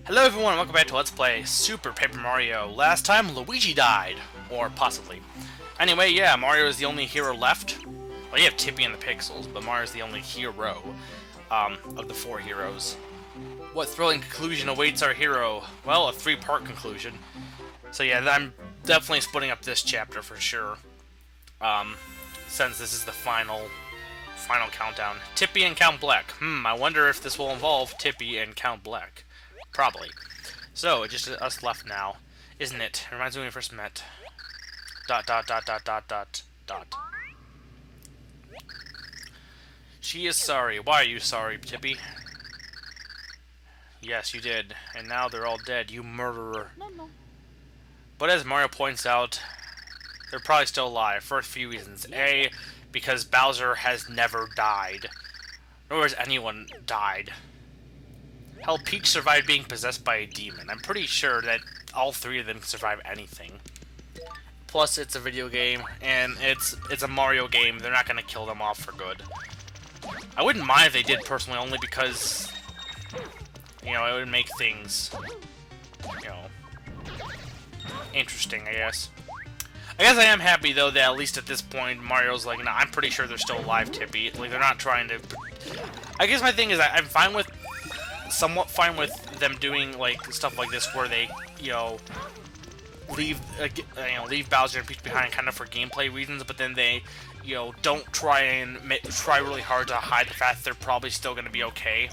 Hello everyone, welcome back to Let's Play Super Paper Mario. Last time, Luigi died. Or possibly. Anyway, yeah, Mario is the only hero left. Well, you have Tippy and the Pixels, but Mario's the only hero of the four heroes. What thrilling conclusion awaits our hero? Well, a three-part conclusion. So yeah, I'm definitely splitting up this chapter for sure. Since this is the final countdown. Tippy and Count Bleck. I wonder if this will involve Tippy and Count Bleck. Probably. So, it's just us left now, isn't it? Reminds me when we first met. ... She is sorry. Why are you sorry, Tippy? Yes, you did. And now they're all dead, you murderer. No. But as Mario points out, they're probably still alive for a few reasons. A, because Bowser has never died. Nor has anyone died. Hell, Peach survived being possessed by a demon. I'm pretty sure that all three of them can survive anything. Plus, it's a video game, and it's a Mario game. They're not going to kill them off for good. I wouldn't mind if they did, personally, only because, you know, it would make things, you know, interesting, I guess. I guess I am happy, though, that at least at this point, Mario's like, no, I'm pretty sure they're still alive, Tippy. Like, they're not trying to... I guess my thing is, I'm fine with... somewhat fine with them doing, like, stuff like this where they, you know, leave Bowser and Peach behind kind of for gameplay reasons, but then they, you know, don't try really hard to hide the fact that they're probably still going to be okay.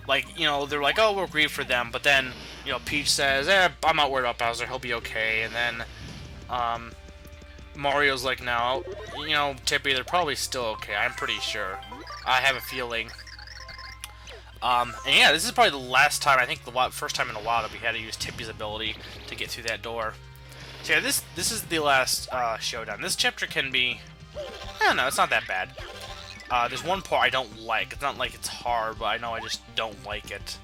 Like, you know, they're like, oh, we'll grieve for them, but then, you know, Peach says, I'm not worried about Bowser, he'll be okay, and then, Mario's like, no, you know, Tippy, they're probably still okay, I'm pretty sure. I have a feeling. And yeah, this is probably the last time, I think the first time in a while that we had to use Tippy's ability to get through that door. So yeah, this is the last showdown. This chapter can be, I don't know, it's not that bad. There's one part I don't like. It's not like it's hard, but I know I just don't like it.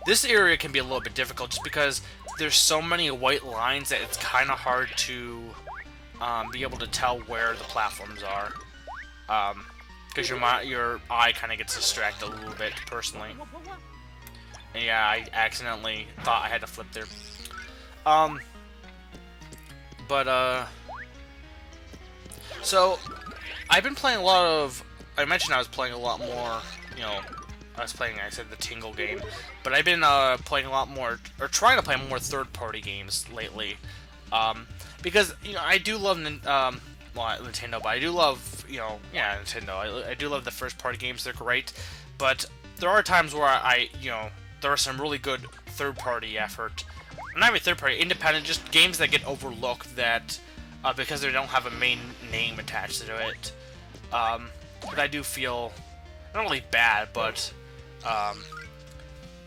This area can be a little bit difficult just because there's so many white lines that it's kind of hard to be able to tell where the platforms are. Because your eye kind of gets distracted a little bit, personally. And yeah, I accidentally thought I had to flip there. So, I've been playing a lot of... I mentioned I was playing a lot more, you know... I said the Tingle game. But I've been playing a lot more, or trying to play more third-party games lately. Because, you know, I do love... well, Nintendo, but I do love, you know, yeah, Nintendo. I do love the first-party games, they're great, but there are times where you know, there are some really good third-party effort. Not even third-party, independent, just games that get overlooked that, because they don't have a main name attached to it. But I do feel, not really bad, but,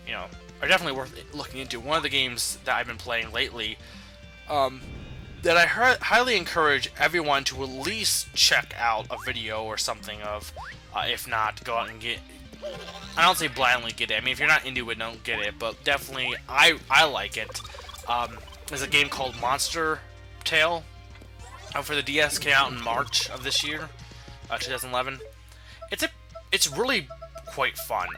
you know, are definitely worth looking into. One of the games that I've been playing lately, that I highly encourage everyone to at least check out a video or something of, if not, go out and get... I don't say blindly get it. I mean, if you're not into it, don't get it. But definitely, I like it. There's a game called Monster Tale for the DS. Came out in March of this year, 2011. It's really quite fun.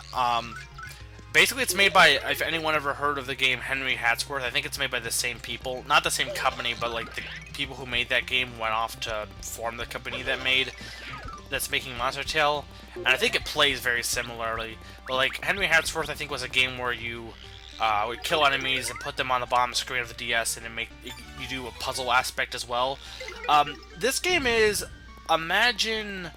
Basically, it's made by, if anyone ever heard of the game Henry Hatsworth, I think it's made by the same people. Not the same company, but like the people who made that game went off to form the company that's making Monster Tale. And I think it plays very similarly. But like, Henry Hatsworth, I think, was a game where you would kill enemies and put them on the bottom screen of the DS, and you do a puzzle aspect as well. This game is, imagine,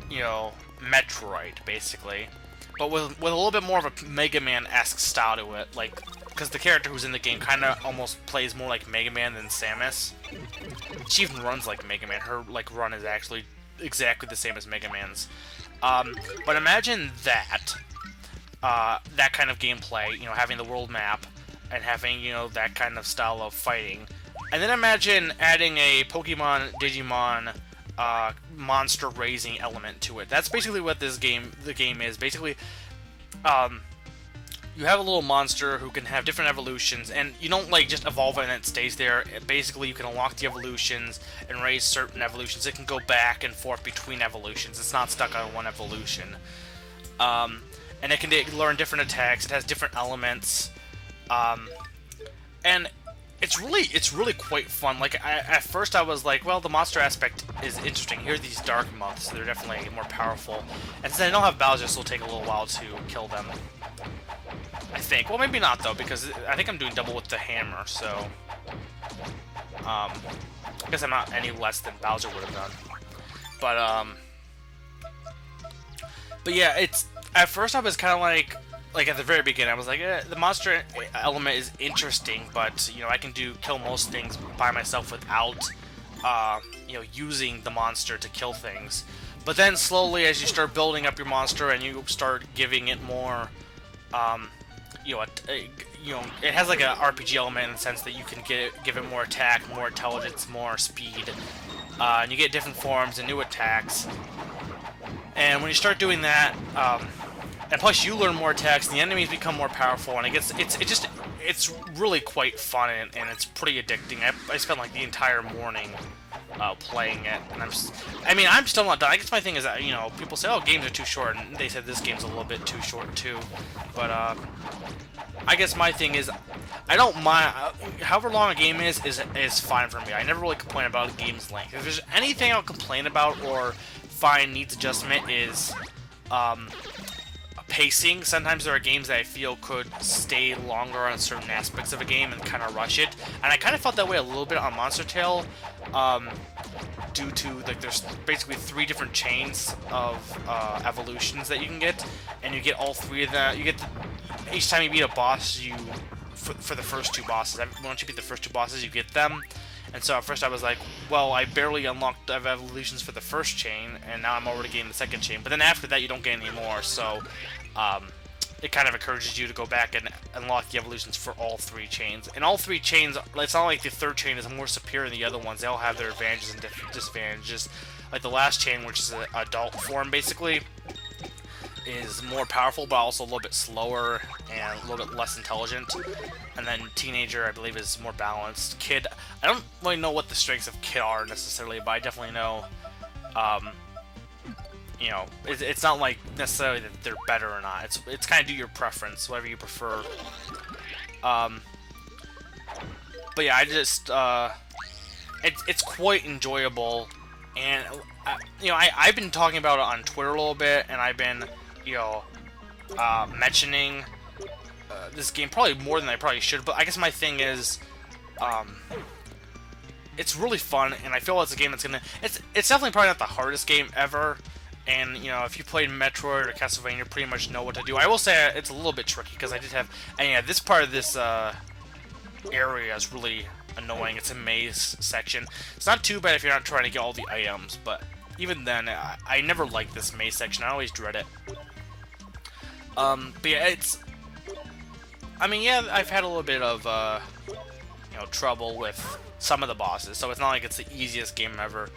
you know, Metroid, basically. But with a little bit more of a Mega Man-esque style to it, like, because the character who's in the game kind of almost plays more like Mega Man than Samus. She even runs like Mega Man. Her, like, run is actually exactly the same as Mega Man's. But imagine that, that kind of gameplay, you know, having the world map, and having, you know, that kind of style of fighting. And then imagine adding a Pokemon, Digimon, monster raising element to it. That's basically what the game is. Basically, you have a little monster who can have different evolutions, and you don't like just evolve it and it stays there. Basically, you can unlock the evolutions and raise certain evolutions. It can go back and forth between evolutions. It's not stuck on one evolution. and it can learn different attacks. It has different elements, and it's really quite fun. Like at first I was like, well, the monster aspect is interesting. Here are these dark months; they're definitely more powerful. And since I don't have Bowser, so it'll take a little while to kill them. I think. Well, maybe not though, because I think I'm doing double with the hammer. So, I guess I'm not any less than Bowser would have done. But yeah, it's at first I was kind of like at the very beginning, I was like, the monster element is interesting, but you know, I can kill most things by myself without you know, using the monster to kill things. But then slowly, as you start building up your monster and you start giving it more, you know, it has like an RPG element in the sense that you can give it more attack, more intelligence, more speed, and you get different forms and new attacks. And when you start doing that, and plus you learn more attacks, the enemies become more powerful, and it's really quite fun, and it's pretty addicting. I spent like the entire morning playing it, and I'm still not done. I guess my thing is that, you know, people say, oh, games are too short, and they said this game's a little bit too short too, but I guess my thing is, I don't mind, however long a game is fine for me. I never really complain about a game's length. If there's anything I'll complain about or find needs adjustment is pacing. Sometimes there are games that I feel could stay longer on certain aspects of a game and kind of rush it, and I kind of felt that way a little bit on Monster Tale, due to, like, there's basically 3 different chains of evolutions that you can get, and you get all 3 of them. You get each time you beat a boss, for the first 2 bosses. Once you beat the first 2 bosses, you get them. And so at first I was like, well, I barely unlocked evolutions for the first chain, and now I'm already getting the second chain. But then after that, you don't get any more, so it kind of encourages you to go back and unlock the evolutions for all 3 chains. And all 3 chains, it's not like the third chain is more superior than the other ones. They all have their advantages and disadvantages. Like the last chain, which is an adult form, basically, is more powerful, but also a little bit slower and a little bit less intelligent. And then Teenager, I believe, is more balanced. Kid, I don't really know what the strengths of Kid are necessarily, but I definitely know, you know, it's not like necessarily that they're better or not. It's kind of do your preference, whatever you prefer. But yeah, I just, it's quite enjoyable, and you know, I've been talking about it on Twitter a little bit, and I've been, you know, mentioning this game probably more than I probably should, but I guess my thing is, it's really fun, and I feel it's a game that's it's definitely probably not the hardest game ever, and, you know, if you played Metroid or Castlevania, you pretty much know what to do. I will say it's a little bit tricky, because I did have, and yeah, this part of this area is really annoying. It's a maze section. It's not too bad if you're not trying to get all the items, but even then, I never liked this maze section. I always dread it. But yeah, I mean, yeah, I've had a little bit of, you know, trouble with some of the bosses, so it's not like it's the easiest game ever.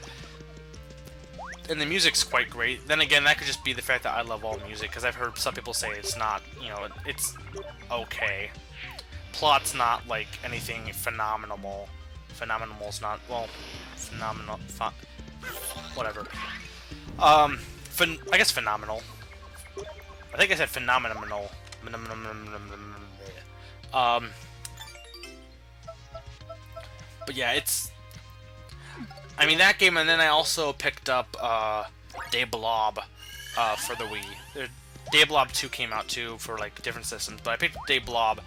And the music's quite great. Then again, that could just be the fact that I love all music, because I've heard some people say it's not, you know, it's okay. Plot's not, like, anything phenomenal. Phenomenal's not, well, phenomenal, whatever. I guess phenomenal. I think I said phenomenal. But yeah, it's, I mean, that game, and then I also picked up De Blob for the Wii. De Blob 2 came out too for like different systems, but I picked up De Blob.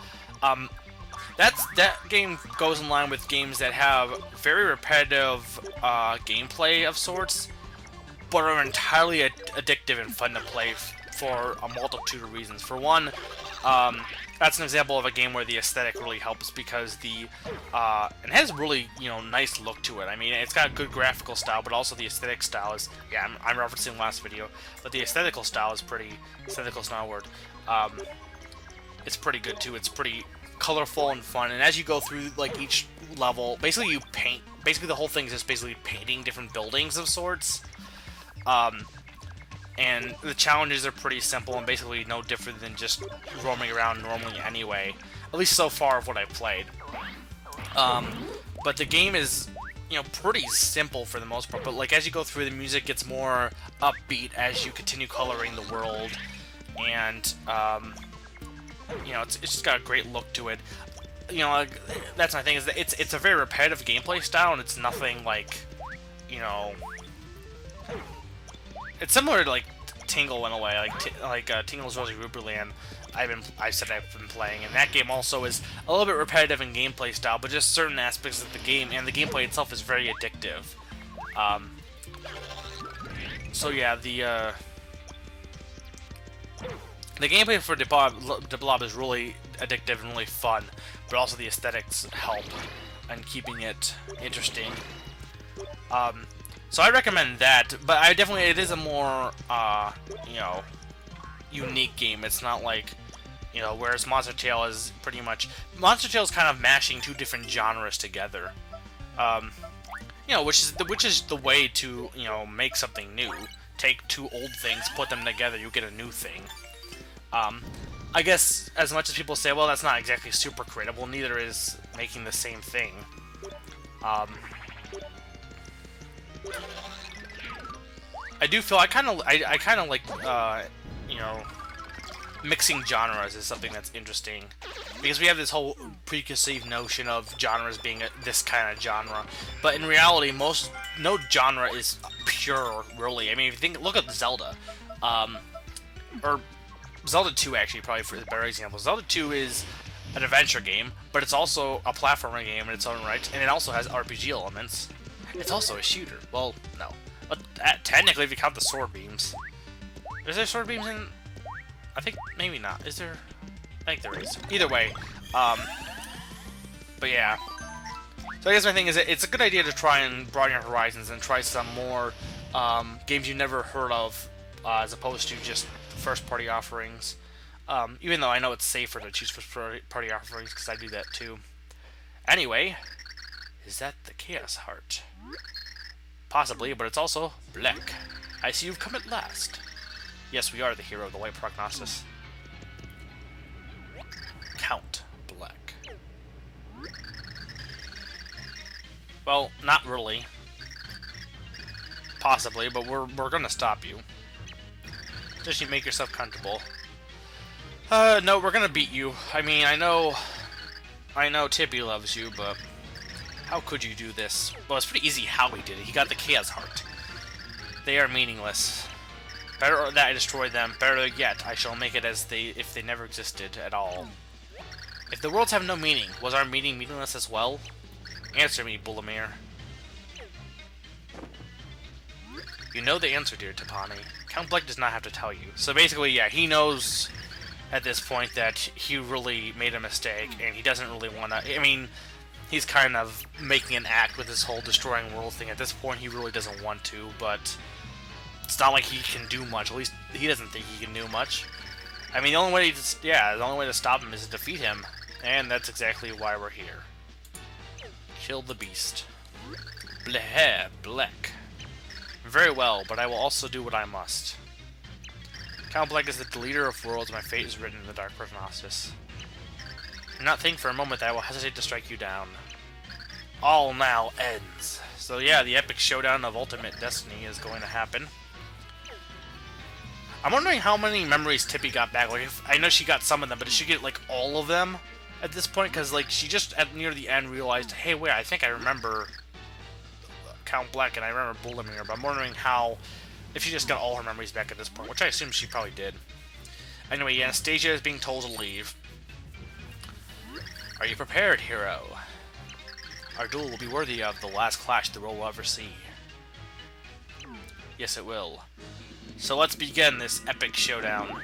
That game goes in line with games that have very repetitive gameplay of sorts, but are entirely addictive and fun to play for a multitude of reasons. For one, that's an example of a game where the aesthetic really helps, because it has a really, you know, nice look to it. I mean, it's got a good graphical style, but also the aesthetic style is, yeah, I'm referencing last video, but the aesthetical style is pretty, aesthetical's not a word, it's pretty good too. It's pretty colorful and fun, and as you go through, like, each level, basically you paint, basically the whole thing is just basically painting different buildings of sorts, and the challenges are pretty simple and basically no different than just roaming around normally anyway, at least so far of what I've played. But the game is, you know, pretty simple for the most part, but like as you go through, the music gets more upbeat as you continue coloring the world, and you know, it's just got a great look to it. You know, like, that's my thing, is that it's a very repetitive gameplay style, and it's nothing like, you know, it's similar to like Tingle in a way, like Tingle's Rosy Ruby Land. I said I've been playing, and that game also is a little bit repetitive in gameplay style, but just certain aspects of the game and the gameplay itself is very addictive. So yeah, the gameplay for De Blob is really addictive and really fun, but also the aesthetics help in keeping it interesting. So I recommend that, but it is a more, you know, unique game. It's not like, you know, whereas Monster Tale is pretty much, Monster Tale is kind of mashing two different genres together. You know, which is the way to, you know, make something new. Take two old things, put them together, you get a new thing. I guess as much as people say, well, that's not exactly super creative, well, neither is making the same thing. I do feel I kind of like you know, mixing genres is something that's interesting, because we have this whole preconceived notion of genres being this kind of genre, but in reality, no genre is pure, really. I mean, if you think, look at Zelda, or Zelda 2 actually, probably for the better example. Zelda 2 is an adventure game, but it's also a platformer game in its own right, and it also has RPG elements. It's also a shooter. Well, no. But technically, if you count the sword beams. Is there sword beams in... I think maybe not. Is there... I think there is. Either way. But yeah. So I guess my thing is that it's a good idea to try and broaden your horizons and try some more games you never heard of, as opposed to just first-party offerings. Even though I know it's safer to choose first-party offerings, because I do that too. Anyway, is that the Chaos Heart? Possibly, but it's also Bleck. I see you've come at last. Yes, we are the hero of the White Prognosis. Count Bleck. Well, not really. Possibly, but we're gonna stop you. Just you make yourself comfortable. No, we're gonna beat you. I mean, I know Tippy loves you, but how could you do this? Well, it's pretty easy how he did it. He got the Chaos Heart. They are meaningless. Better that I destroy them. Better yet, I shall make it as if they never existed at all. If the worlds have no meaning, was our meaning meaningless as well? Answer me, Bulamir. You know the answer, dear Tapani. Count Bleck does not have to tell you. So basically, yeah, he knows at this point that he really made a mistake, and he doesn't really want to... I mean, he's kind of making an act with this whole destroying world thing. At this point, he really doesn't want to, but it's not like he can do much. At least he doesn't think he can do much. I mean, the only way to stop him is to defeat him, and that's exactly why we're here. Kill the beast. Bleh, Bleck. Very well, but I will also do what I must. Count Bleck is the deleter of worlds, my fate is written in the Dark Prognosis. Do not think for a moment that I will hesitate to strike you down. All now ends. So yeah, the epic showdown of Ultimate Destiny is going to happen. I'm wondering how many memories Tippy got back. Like, I know she got some of them, but did she get like all of them at this point? Because like she just near the end realized, hey, wait, I think I remember Count Bleck and I remember Bulamir, but I'm wondering if she just got all her memories back at this point, which I assume she probably did. Anyway, Anastasia is being told to leave. Are you prepared, hero? Our duel will be worthy of the last clash the world will ever see. Yes, it will. So let's begin this epic showdown.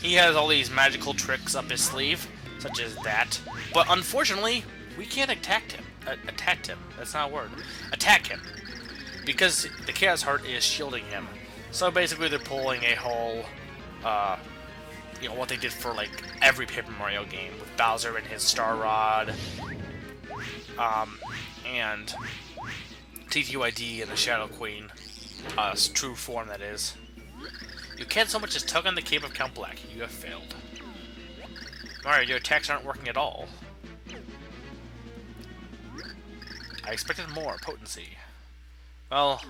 He has all these magical tricks up his sleeve, such as that. But unfortunately, we can't attack him. Attack him. That's not a word. Attack him. Because the Chaos Heart is shielding him. So basically they're pulling a whole, you know, what they did for, like, every Paper Mario game. With Bowser and his Star Rod. And TTYD and the Shadow Queen. True form, that is. You can't so much as tug on the cape of Count Bleck. You have failed. Mario, your attacks aren't working at all. I expected more potency. Well,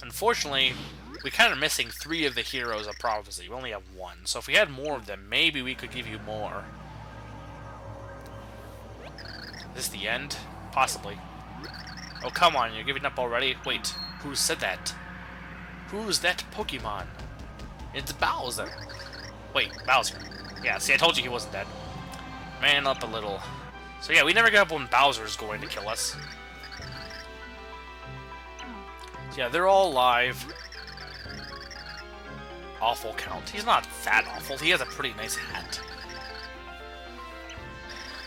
unfortunately, we kind of missing 3 of the heroes of prophecy. We only have 1. So if we had more of them, maybe we could give you more. Is this the end? Possibly. Oh, come on, you're giving up already? Wait, who said that? Who's that Pokemon? It's Bowser. Wait, Bowser. Yeah, see, I told you he wasn't dead. Man up a little. So yeah, we never get up when Bowser's going to kill us. So yeah, they're all alive. Awful count. He's not that awful. He has a pretty nice hat.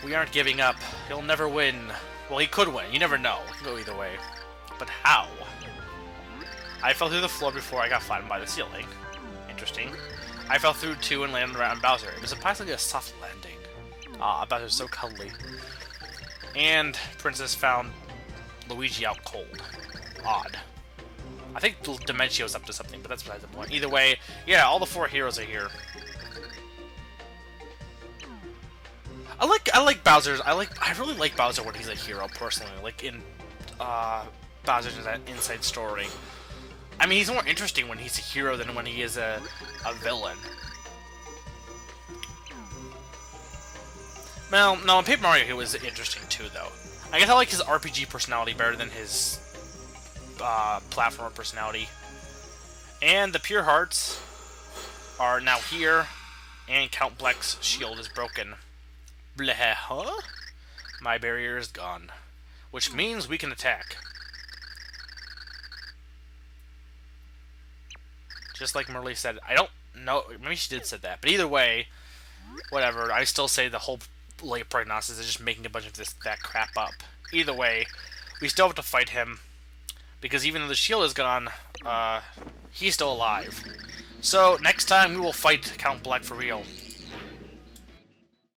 We aren't giving up. He'll never win. Well, he could win. You never know. It can go either way. But how? I fell through the floor before I got flattened by the ceiling. Interesting. I fell through too and landed around Bowser. It was surprisingly a soft landing. Ah, Bowser's so cuddly. And Princess found Luigi out cold. Odd. I think Dementio's up to something, but that's besides the point. Either way, yeah, all the 4 heroes are here. I like Bowser's. I really like Bowser when he's a hero personally. Like in Bowser's Inside Story. I mean, he's more interesting when he's a hero than when he is a villain. Well, no, in Paper Mario he was interesting too, though. I guess I like his RPG personality better than his platformer personality. And the Pure Hearts are now here, and Count Bleck's shield is broken. Bleh, huh? My barrier is gone. Which means we can attack. Just like Merle said. I don't know. Maybe she did say that. But either way, whatever. I still say the whole late prognosis is just making a bunch of that crap up. Either way, we still have to fight him. Because even though the shield is gone, he's still alive. So, next time we will fight Count Bleck for real.